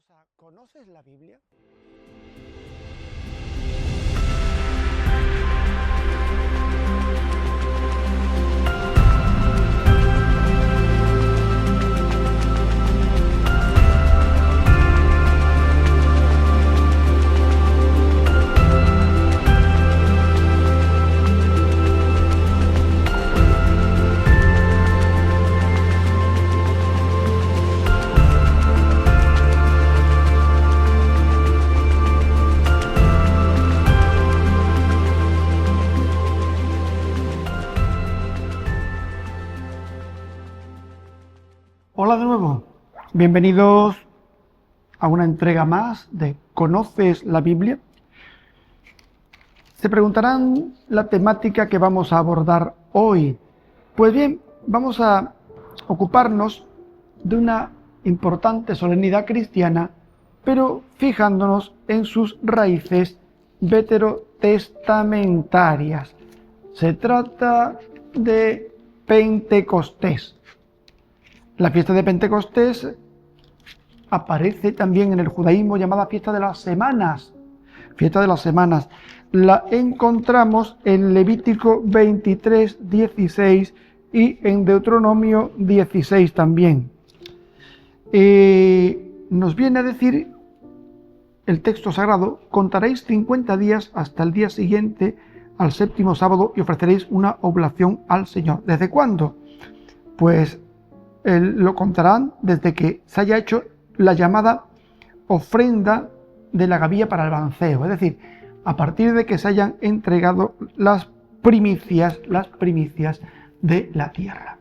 bienvenidos a ¿Conoces la Biblia? Hola de nuevo, bienvenidos a una entrega más de ¿Conoces la Biblia? Se preguntarán la temática que vamos a abordar hoy. Pues bien, vamos a ocuparnos de una importante solemnidad cristiana, pero fijándonos en sus raíces veterotestamentarias. Se trata de Pentecostés. La fiesta de Pentecostés aparece también en el judaísmo llamada fiesta de las semanas. Fiesta de las semanas. La encontramos en Levítico 23, 16 y en Deuteronomio 16 también. Nos viene a decir el texto sagrado: contaréis 50 días hasta el día siguiente al séptimo sábado y ofreceréis una oblación al Señor. ¿Desde cuándo? Pues lo contarán desde que se haya hecho la llamada ofrenda de la gavilla para el banceo, es decir, a partir de que se hayan entregado las primicias de la tierra.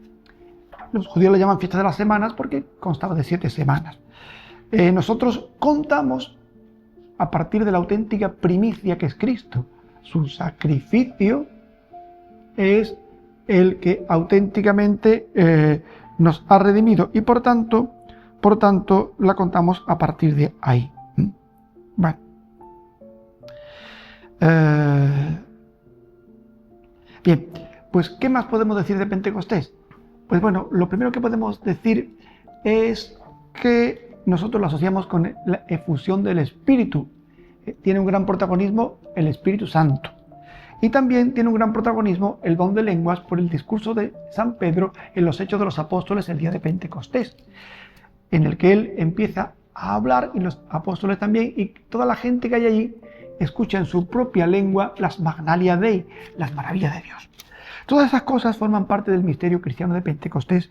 Los judíos le llaman fiesta de las semanas porque constaba de 7 semanas. Nosotros contamos a partir de la auténtica primicia que es Cristo. Su sacrificio es el que auténticamente nos ha redimido y por tanto la contamos a partir de ahí. Bueno. Bien, pues ¿qué más podemos decir de Pentecostés? Pues bueno, lo primero que podemos decir es que nosotros lo asociamos con la efusión del Espíritu. Tiene un gran protagonismo el Espíritu Santo. Y también tiene un gran protagonismo el don de lenguas por el discurso de San Pedro en los Hechos de los Apóstoles el día de Pentecostés, en el que él empieza a hablar, y los apóstoles también, y toda la gente que hay allí escucha en su propia lengua las magnalia Dei, las maravillas de Dios. Todas esas cosas forman parte del misterio cristiano de Pentecostés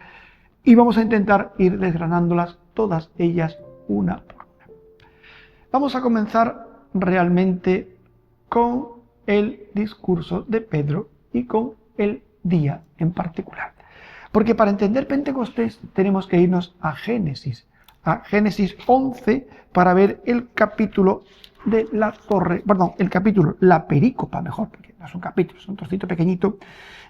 y vamos a intentar ir desgranándolas todas ellas una por una. Vamos a comenzar realmente con el discurso de Pedro y con el día en particular. Porque para entender Pentecostés tenemos que irnos a Génesis 11 para ver el capítulo de la torre, la perícopa mejor, porque no es un capítulo, es un trocito pequeñito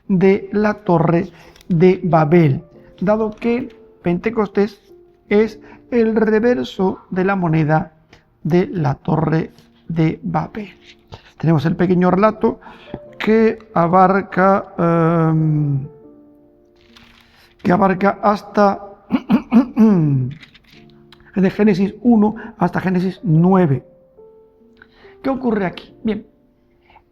de la torre de Babel, dado que Pentecostés es el reverso de la moneda de la torre de Babel. Tenemos el pequeño relato que abarca hasta de Génesis 1 hasta Génesis 9. ¿Qué ocurre aquí? Bien,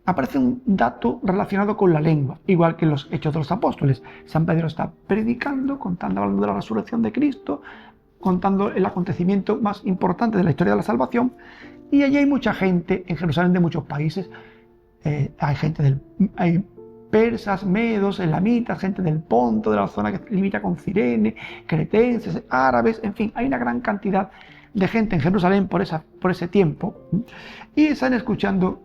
aparece un dato relacionado con la lengua, igual que en los Hechos de los Apóstoles. San Pedro está predicando, hablando de la resurrección de Cristo, contando el acontecimiento más importante de la historia de la salvación. Y allí hay mucha gente, en Jerusalén, de muchos países. Hay persas, medos, elamitas, gente del Ponto, de la zona que limita con Cirene, cretenses, árabes, en fin, hay una gran cantidad de gente en Jerusalén por ese tiempo. Y están escuchando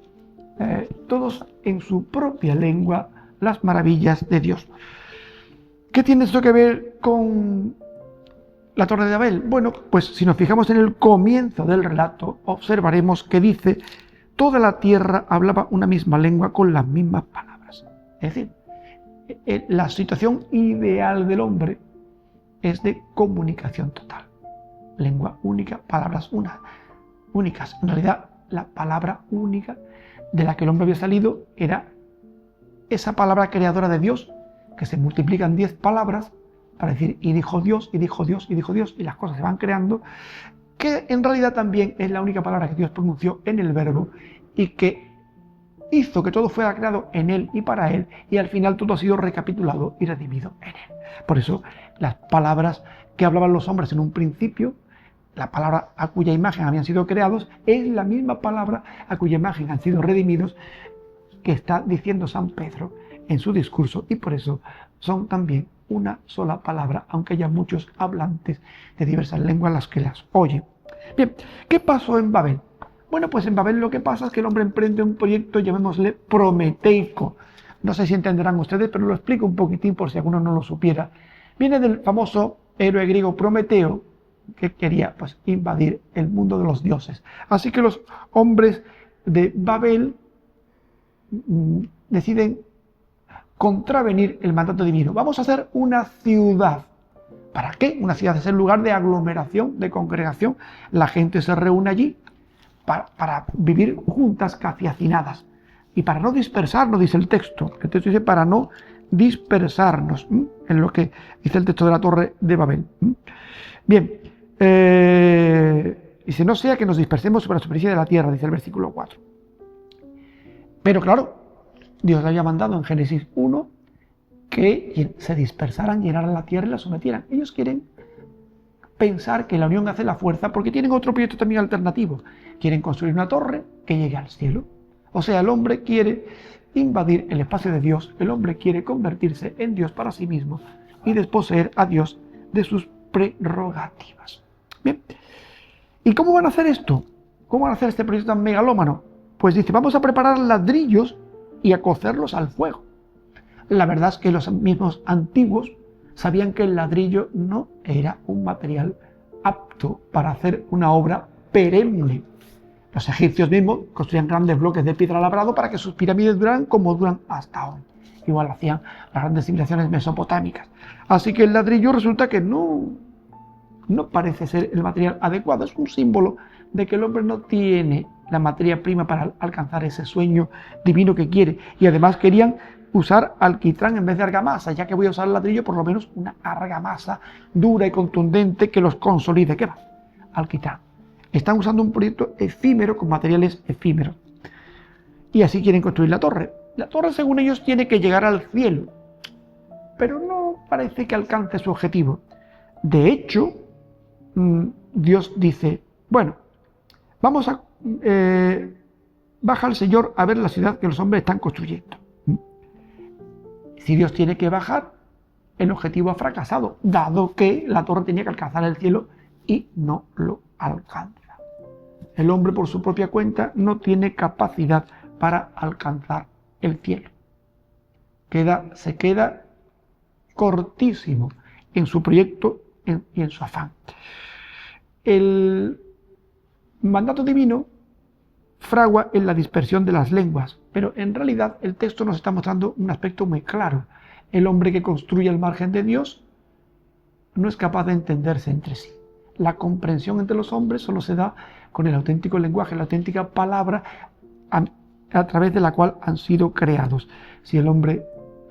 todos en su propia lengua las maravillas de Dios. ¿Qué tiene esto que ver con la Torre de Babel? Bueno, pues si nos fijamos en el comienzo del relato, observaremos que dice: toda la tierra hablaba una misma lengua con las mismas palabras. Es decir, la situación ideal del hombre es de comunicación total. Lengua única, palabras únicas. En realidad, la palabra única de la que el hombre había salido era esa palabra creadora de Dios, que se multiplica en 10 palabras, para decir y dijo Dios, y dijo Dios, y dijo Dios, y las cosas se van creando, que en realidad también es la única palabra que Dios pronunció en el Verbo y que hizo que todo fuera creado en Él y para Él, y al final todo ha sido recapitulado y redimido en Él. Por eso las palabras que hablaban los hombres en un principio, la palabra a cuya imagen habían sido creados, es la misma palabra a cuya imagen han sido redimidos que está diciendo San Pedro en su discurso, y por eso son también una sola palabra, aunque haya muchos hablantes de diversas lenguas las que las oyen. Bien, ¿qué pasó en Babel? Bueno, pues en Babel lo que pasa es que el hombre emprende un proyecto, llamémosle prometeico. No sé si entenderán ustedes, pero lo explico un poquitín por si alguno no lo supiera. Viene del famoso héroe griego Prometeo, que quería pues invadir el mundo de los dioses. Así que los hombres de Babel deciden contravenir el mandato divino. Vamos a hacer una ciudad. ¿Para qué? Una ciudad es el lugar de aglomeración, de congregación. La gente se reúne allí para vivir juntas, casi hacinadas. Y para no dispersarnos, dice el texto. El texto dice para no dispersarnos, en lo que dice el texto de la Torre de Babel. Bien, dice, no sea que nos dispersemos sobre la superficie de la tierra, dice el versículo 4. Pero claro, Dios le había mandado en Génesis 1 que se dispersaran, llenaran la tierra y la sometieran. Ellos quieren pensar que la unión hace la fuerza porque tienen otro proyecto también alternativo. Quieren construir una torre que llegue al cielo. O sea, el hombre quiere invadir el espacio de Dios, el hombre quiere convertirse en Dios para sí mismo y desposeer a Dios de sus prerrogativas. Bien, ¿y cómo van a hacer esto? ¿Cómo van a hacer este proyecto tan megalómano? Pues dice, vamos a preparar ladrillos y a cocerlos al fuego. La verdad es que los mismos antiguos sabían que el ladrillo no era un material apto para hacer una obra perenne. Los egipcios mismos construían grandes bloques de piedra labrado para que sus pirámides duraran como duran hasta hoy. Igual hacían las grandes civilizaciones mesopotámicas. Así que el ladrillo resulta que no parece ser el material adecuado. Es un símbolo de que el hombre no tiene la materia prima para alcanzar ese sueño divino que quiere. Y además querían usar alquitrán en vez de argamasa. Ya que voy a usar el ladrillo, por lo menos una argamasa dura y contundente que los consolide. ¿Qué va? Alquitrán. Están usando un proyecto efímero con materiales efímeros. Y así quieren construir la torre. La torre, según ellos, tiene que llegar al cielo. Pero no parece que alcance su objetivo. De hecho, Dios dice, bueno, vamos a... baja el Señor a ver la ciudad que los hombres están construyendo. Si Dios tiene que bajar, el objetivo ha fracasado, dado que la torre tenía que alcanzar el cielo y no lo alcanza. El hombre por su propia cuenta no tiene capacidad para alcanzar el cielo. Se queda cortísimo en su proyecto y en su afán. El mandato divino fragua en la dispersión de las lenguas, pero en realidad el texto nos está mostrando un aspecto muy claro. El hombre que construye al margen de Dios no es capaz de entenderse entre sí. La comprensión entre los hombres solo se da con el auténtico lenguaje, la auténtica palabra a través de la cual han sido creados. Si el hombre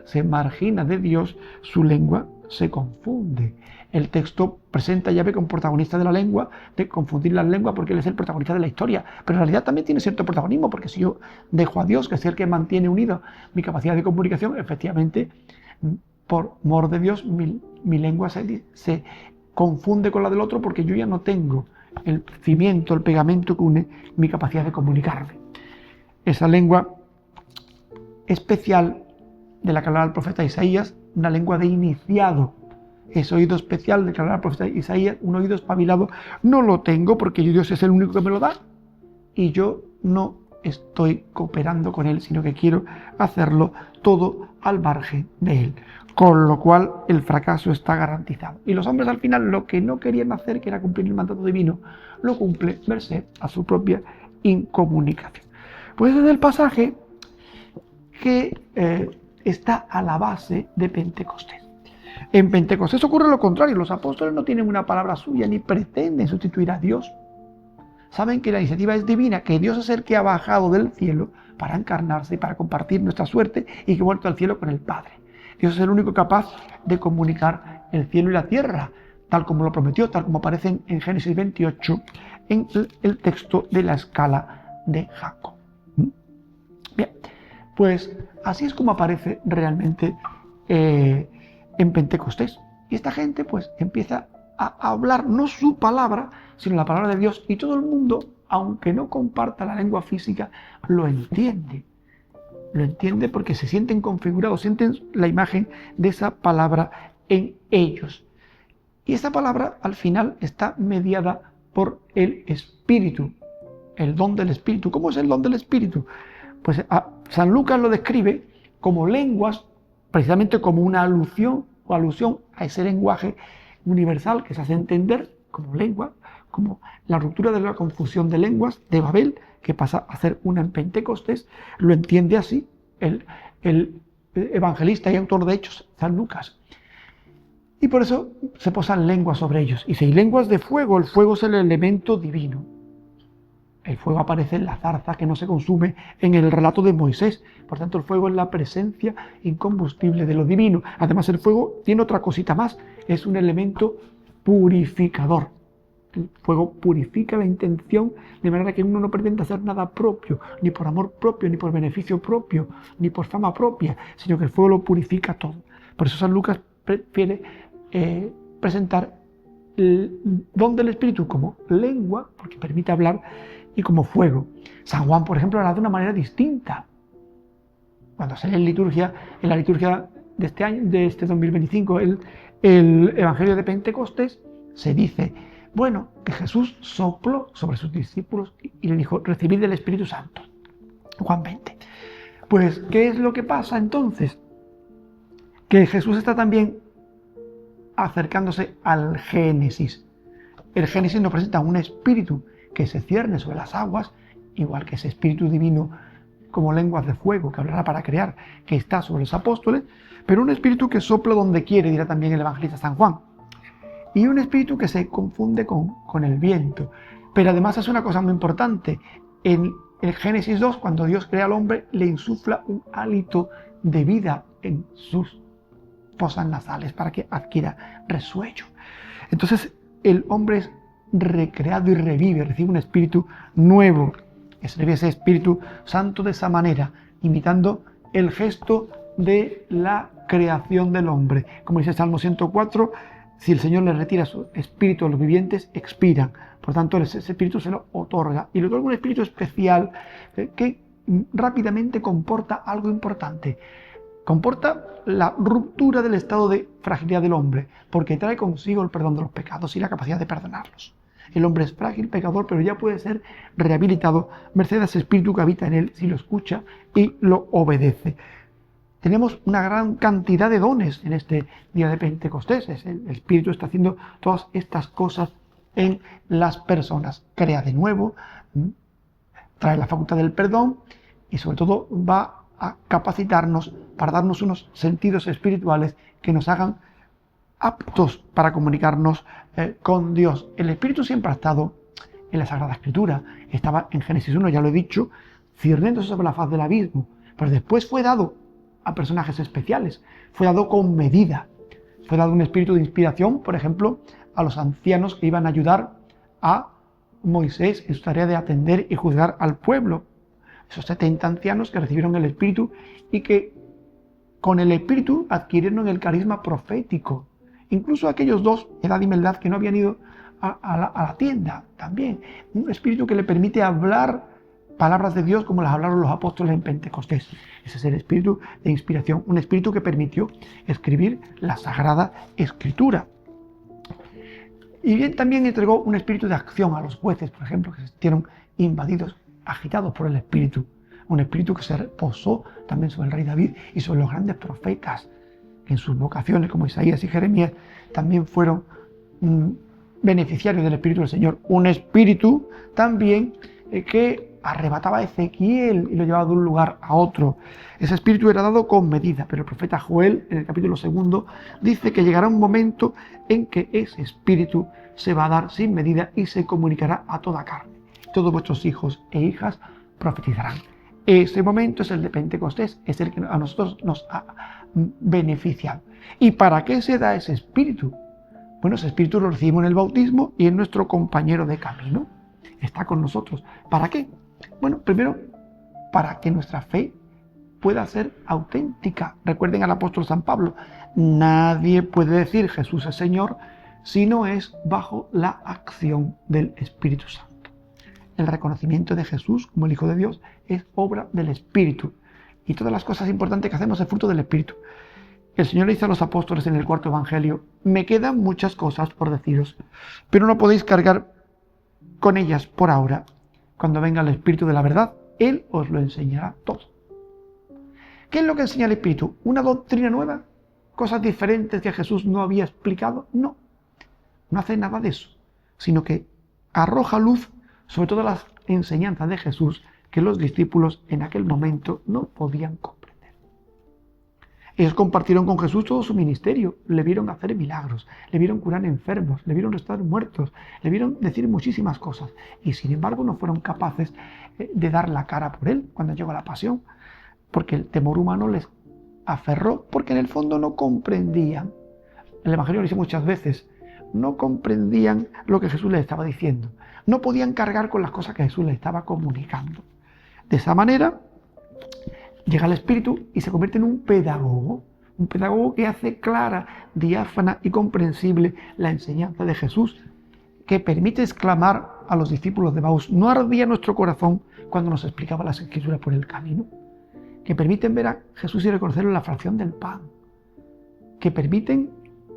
se margina de Dios, su lengua se confunde. El texto presenta a Yahvé como protagonista de la lengua, de confundir la lengua porque él es el protagonista de la historia, pero en realidad también tiene cierto protagonismo, porque si yo dejo a Dios, que es el que mantiene unido mi capacidad de comunicación, efectivamente, por mor de Dios, mi lengua se confunde con la del otro porque yo ya no tengo el cimiento, el pegamento que une mi capacidad de comunicarme. Esa lengua especial de la que hablaba el profeta Isaías, una lengua de iniciado. Ese oído especial de que hablaba el profeta Isaías, un oído espabilado, no lo tengo porque Dios es el único que me lo da y yo no estoy cooperando con Él, sino que quiero hacerlo todo al margen de Él. Con lo cual el fracaso está garantizado. Y los hombres al final lo que no querían hacer, que era cumplir el mandato divino, lo cumple merced a su propia incomunicación. Pues es el pasaje que está a la base de Pentecostés. En Pentecostés ocurre lo contrario. Los apóstoles no tienen una palabra suya ni pretenden sustituir a Dios. Saben que la iniciativa es divina, que Dios es el que ha bajado del cielo para encarnarse y para compartir nuestra suerte y que ha vuelto al cielo con el Padre. Dios es el único capaz de comunicar el cielo y la tierra, tal como lo prometió, tal como aparece en Génesis 28, en el texto de la escala de Jacob. Bien, pues así es como aparece realmente en Pentecostés. Y esta gente pues empieza a hablar no su palabra, sino la palabra de Dios, y todo el mundo, aunque no comparta la lengua física, lo entiende. Lo entiende porque se sienten configurados, sienten la imagen de esa palabra en ellos. Y esta palabra al final está mediada por el Espíritu, el don del Espíritu. ¿Cómo es el don del Espíritu? Pues San Lucas lo describe como lenguas, precisamente como una alusión a ese lenguaje universal que se hace entender como lengua, como la ruptura de la confusión de lenguas de Babel, que pasa a ser una en Pentecostés. Lo entiende así el evangelista y autor de Hechos, San Lucas. Y por eso se posan lenguas sobre ellos. Y si hay lenguas de fuego, el fuego es el elemento divino. El fuego aparece en la zarza que no se consume en el relato de Moisés. Por tanto, el fuego es la presencia incombustible de lo divino. Además, el fuego tiene otra cosita más. Es un elemento purificador. El fuego purifica la intención de manera que uno no pretende hacer nada propio, ni por amor propio, ni por beneficio propio, ni por fama propia, sino que el fuego lo purifica todo. Por eso San Lucas prefiere presentar el don del Espíritu como lengua, porque permite hablar, y como fuego. San Juan, por ejemplo, habla de una manera distinta. Cuando se lee en la liturgia de este año, de este 2025, el Evangelio de Pentecostés, se dice, bueno, que Jesús sopló sobre sus discípulos y le dijo, recibid del Espíritu Santo. Juan 20. Pues, ¿qué es lo que pasa entonces? Que Jesús está también acercándose al Génesis. El Génesis nos presenta un espíritu que se cierne sobre las aguas, igual que ese espíritu divino como lenguas de fuego que hablará para crear, que está sobre los apóstoles, pero un espíritu que sopla donde quiere, dirá también el evangelista San Juan. Y un espíritu que se confunde con el viento. Pero además es una cosa muy importante. En el Génesis 2, cuando Dios crea al hombre, le insufla un hálito de vida en sus fosas nasales para que adquiera resuello. Entonces el hombre es recreado y revive, recibe un espíritu nuevo. Recibe ese Espíritu Santo de esa manera, imitando el gesto de la creación del hombre. Como dice el Salmo 104, si el Señor le retira su espíritu a los vivientes, expiran. Por tanto, ese espíritu se lo otorga. Y le otorga un espíritu especial que rápidamente comporta algo importante. Comporta la ruptura del estado de fragilidad del hombre, porque trae consigo el perdón de los pecados y la capacidad de perdonarlos. El hombre es frágil, pecador, pero ya puede ser rehabilitado merced a ese espíritu que habita en él si lo escucha y lo obedece. Tenemos una gran cantidad de dones en este día de Pentecostés. El Espíritu está haciendo todas estas cosas en las personas. Crea de nuevo, trae la facultad del perdón y sobre todo va a capacitarnos para darnos unos sentidos espirituales que nos hagan aptos para comunicarnos con Dios. El Espíritu siempre ha estado en la Sagrada Escritura. Estaba en Génesis 1, ya lo he dicho, cirniéndose sobre la faz del abismo. Pero después fue dado a personajes especiales, fue dado con medida. Fue dado un espíritu de inspiración, por ejemplo, a los ancianos que iban a ayudar a Moisés en su tarea de atender y juzgar al pueblo. Esos 70 ancianos que recibieron el Espíritu y que con el Espíritu adquirieron el carisma profético. Incluso aquellos dos, Edad y Meldad, que no habían ido a la tienda también. Un espíritu que le permite hablar palabras de Dios como las hablaron los apóstoles en Pentecostés. Ese es el espíritu de inspiración, un espíritu que permitió escribir la Sagrada Escritura. Y bien, también entregó un espíritu de acción a los jueces, por ejemplo, que se sintieron invadidos, agitados por el espíritu. Un espíritu que se reposó también sobre el rey David y sobre los grandes profetas, que en sus vocaciones, como Isaías y Jeremías, también fueron beneficiarios del Espíritu del Señor. Un espíritu también que arrebataba a Ezequiel y lo llevaba de un lugar a otro. Ese espíritu era dado con medida, pero el profeta Joel, en el capítulo 2, dice que llegará un momento en que ese espíritu se va a dar sin medida y se comunicará a toda carne. Todos vuestros hijos e hijas profetizarán. Ese momento es el de Pentecostés, es el que a nosotros nos ha beneficiado. ¿Y para qué se da ese espíritu? Bueno, ese Espíritu lo recibimos en el bautismo y es nuestro compañero de camino. Está con nosotros. ¿Para qué? Bueno, primero, para que nuestra fe pueda ser auténtica. Recuerden al apóstol San Pablo, nadie puede decir Jesús es Señor si no es bajo la acción del Espíritu Santo. El reconocimiento de Jesús como el Hijo de Dios es obra del Espíritu. Y todas las cosas importantes que hacemos es fruto del Espíritu. El Señor le dice a los apóstoles en el cuarto Evangelio, me quedan muchas cosas por deciros, pero no podéis cargar con ellas por ahora. Cuando venga el Espíritu de la verdad, Él os lo enseñará todo. ¿Qué es lo que enseña el Espíritu? ¿Una doctrina nueva? ¿Cosas diferentes que Jesús no había explicado? No, no hace nada de eso, sino que arroja luz sobre todas las enseñanzas de Jesús que los discípulos en aquel momento no podían comprender. Ellos compartieron con Jesús todo su ministerio, le vieron hacer milagros, le vieron curar enfermos, le vieron estar muertos, le vieron decir muchísimas cosas y sin embargo no fueron capaces de dar la cara por él cuando llegó la pasión, porque el temor humano les aferró, porque en el fondo no comprendían. El Evangelio lo dice muchas veces, no comprendían lo que Jesús les estaba diciendo, no podían cargar con las cosas que Jesús les estaba comunicando. De esa manera llega el Espíritu y se convierte en un pedagogo que hace clara, diáfana y comprensible la enseñanza de Jesús, que permite exclamar a los discípulos de Emaús, ¿no ardía nuestro corazón cuando nos explicaba las Escrituras por el camino? Que permiten ver a Jesús y reconocerlo en la fracción del pan, que permiten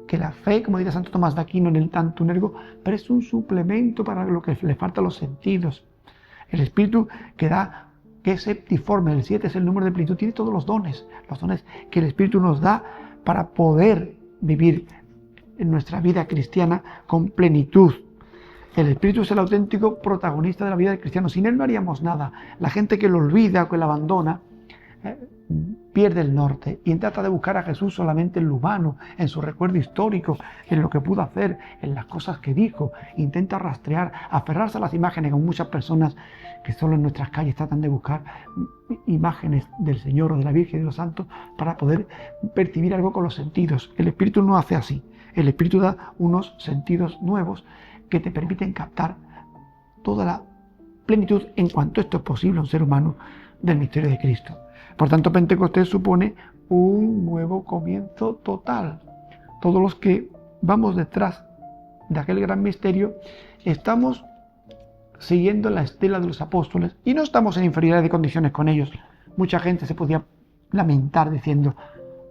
que la fe, como dice Santo Tomás de Aquino en el Tantum Ergo, preste un suplemento para lo que le falta a los sentidos. El Espíritu que es septiforme, el 7 es el número de plenitud, tiene todos los dones que el Espíritu nos da para poder vivir en nuestra vida cristiana con plenitud. El Espíritu es el auténtico protagonista de la vida del cristiano. Sin él no haríamos nada. La gente que lo olvida, que lo abandona, pierde el norte y trata de buscar a Jesús solamente en lo humano, en su recuerdo histórico, en lo que pudo hacer, en las cosas que dijo. Intenta rastrear, aferrarse a las imágenes, con muchas personas que solo en nuestras calles tratan de buscar imágenes del Señor o de la Virgen y de los santos para poder percibir algo con los sentidos. El Espíritu no hace así. El Espíritu da unos sentidos nuevos que te permiten captar toda la plenitud, en cuanto esto es posible a un ser humano, del misterio de Cristo. Por tanto, Pentecostés supone un nuevo comienzo total. Todos los que vamos detrás de aquel gran misterio estamos siguiendo la estela de los apóstoles y no estamos en inferioridad de condiciones con ellos. Mucha gente se podía lamentar diciendo,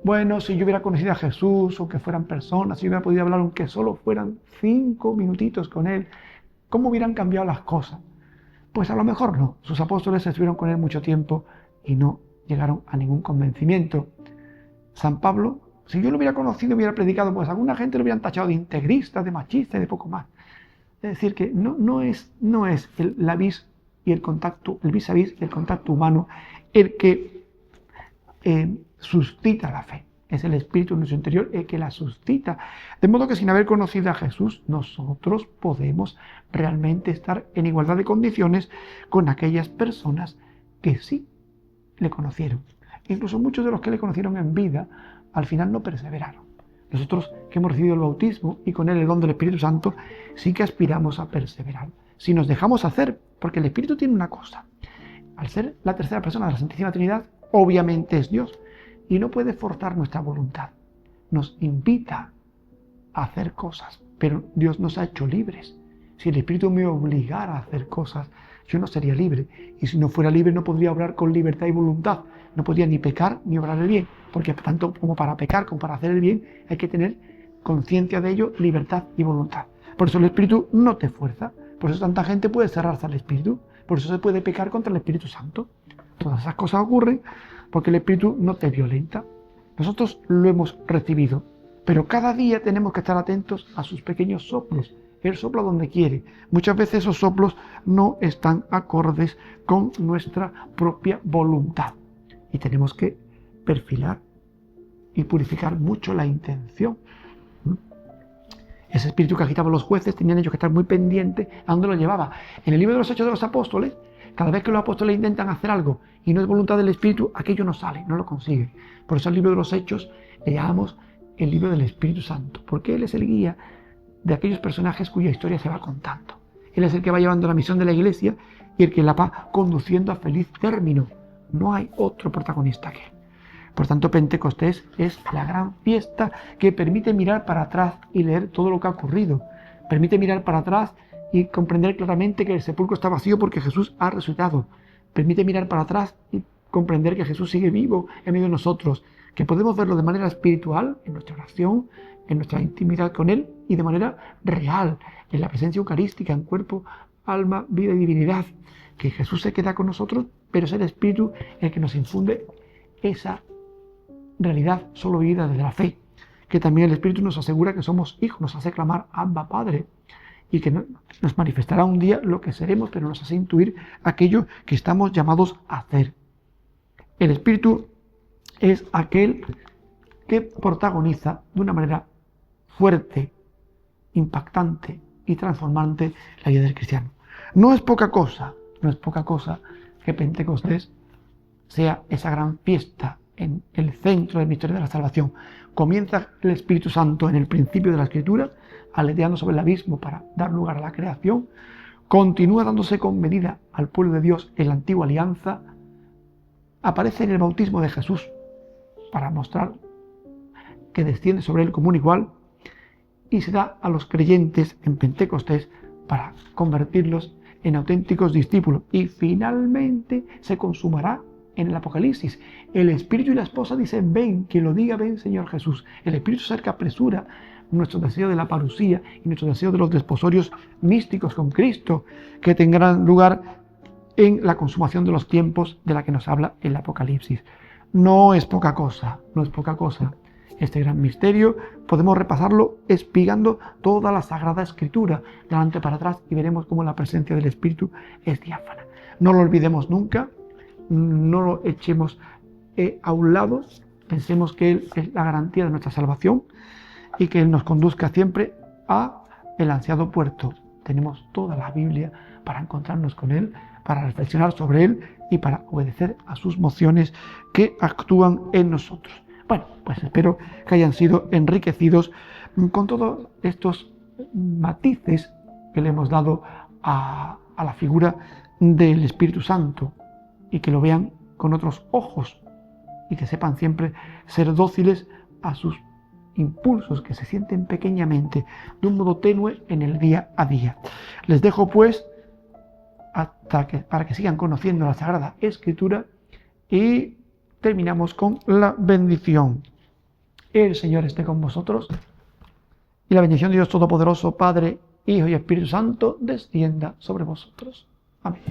bueno, si yo hubiera conocido a Jesús o que fueran personas, si yo hubiera podido hablar aunque solo fueran 5 minutitos con él, ¿cómo hubieran cambiado las cosas? Pues a lo mejor no. Sus apóstoles estuvieron con él mucho tiempo y no llegaron a ningún convencimiento. San Pablo, si yo lo hubiera conocido, hubiera predicado, pues alguna gente lo hubieran tachado de integrista, de machista y de poco más. Es decir, que no es la vis y el contacto, el vis a vis y el contacto humano el que suscita la fe. Es el Espíritu en nuestro interior el que la suscita. De modo que sin haber conocido a Jesús, nosotros podemos realmente estar en igualdad de condiciones con aquellas personas que sí le conocieron. Incluso muchos de los que le conocieron en vida, al final no perseveraron. Nosotros que hemos recibido el bautismo y con él el don del Espíritu Santo, sí que aspiramos a perseverar. Si nos dejamos hacer, porque el Espíritu tiene una cosa. Al ser la tercera persona de la Santísima Trinidad, obviamente es Dios y no puede forzar nuestra voluntad. Nos invita a hacer cosas, pero Dios nos ha hecho libres. Si el Espíritu me obligara a hacer cosas, yo no sería libre. Y si no fuera libre, no podría obrar con libertad y voluntad. No podría ni pecar ni obrar el bien. Porque tanto como para pecar como para hacer el bien, hay que tener conciencia de ello, libertad y voluntad. Por eso el Espíritu no te fuerza. Por eso tanta gente puede cerrarse al Espíritu. Por eso se puede pecar contra el Espíritu Santo. Todas esas cosas ocurren porque el Espíritu no te violenta. Nosotros lo hemos recibido. Pero cada día tenemos que estar atentos a sus pequeños soplos. Él sopla donde quiere. Muchas veces esos soplos no están acordes con nuestra propia voluntad. Y tenemos que perfilar y purificar mucho la intención. Ese espíritu que agitaba a los jueces, tenían ellos que estar muy pendientes a dónde lo llevaba. En el libro de los Hechos de los Apóstoles, cada vez que los apóstoles intentan hacer algo y no es voluntad del Espíritu, aquello no sale, no lo consigue. Por eso el libro de los Hechos le llamamos el libro del Espíritu Santo, porque Él es el guía de aquellos personajes cuya historia se va contando. Él es el que va llevando la misión de la Iglesia y el que la va conduciendo a feliz término. No hay otro protagonista que él. Por tanto, Pentecostés es la gran fiesta que permite mirar para atrás y leer todo lo que ha ocurrido. Permite mirar para atrás y comprender claramente que el sepulcro está vacío porque Jesús ha resucitado. Permite mirar para atrás y comprender que Jesús sigue vivo en medio de nosotros, que podemos verlo de manera espiritual, en nuestra oración, en nuestra intimidad con Él, y de manera real, en la presencia eucarística, en cuerpo, alma, vida y divinidad, que Jesús se queda con nosotros, pero es el Espíritu el que nos infunde esa realidad solo vivida desde la fe, que también el Espíritu nos asegura que somos hijos, nos hace clamar Abba Padre, y que nos manifestará un día lo que seremos, pero nos hace intuir aquello que estamos llamados a hacer. El Espíritu es aquel que protagoniza de una manera fuerte, impactante y transformante la vida del cristiano. No es poca cosa que Pentecostés sea esa gran fiesta en el centro del misterio de la salvación. Comienza el Espíritu Santo en el principio de la Escritura, aleteando sobre el abismo para dar lugar a la creación, continúa dándose con medida al pueblo de Dios en la antigua alianza, aparece en el bautismo de Jesús para mostrar que desciende sobre él como un igual, y se da a los creyentes en Pentecostés para convertirlos en auténticos discípulos, y finalmente se consumará en el Apocalipsis. El Espíritu y la esposa dicen: ven, que lo diga, ven Señor Jesús. El Espíritu se apresura nuestro deseo de la parusía y nuestro deseo de los desposorios místicos con Cristo, que tendrán lugar en la consumación de los tiempos de la que nos habla el Apocalipsis. No es poca cosa, este gran misterio. Podemos repasarlo espigando toda la Sagrada Escritura, de adelante para atrás, y veremos cómo la presencia del Espíritu es diáfana. No lo olvidemos nunca, no lo echemos a un lado, pensemos que Él es la garantía de nuestra salvación y que Él nos conduzca siempre a el ansiado puerto. Tenemos toda la Biblia para encontrarnos con Él, para reflexionar sobre Él y para obedecer a sus mociones que actúan en nosotros. Bueno, pues espero que hayan sido enriquecidos con todos estos matices que le hemos dado a la figura del Espíritu Santo, y que lo vean con otros ojos y que sepan siempre ser dóciles a sus impulsos que se sienten pequeñamente de un modo tenue en el día a día. Les dejo pues para que sigan conociendo la Sagrada Escritura, y terminamos con la bendición. El Señor esté con vosotros, y la bendición de Dios Todopoderoso, Padre, Hijo y Espíritu Santo, descienda sobre vosotros. Amén.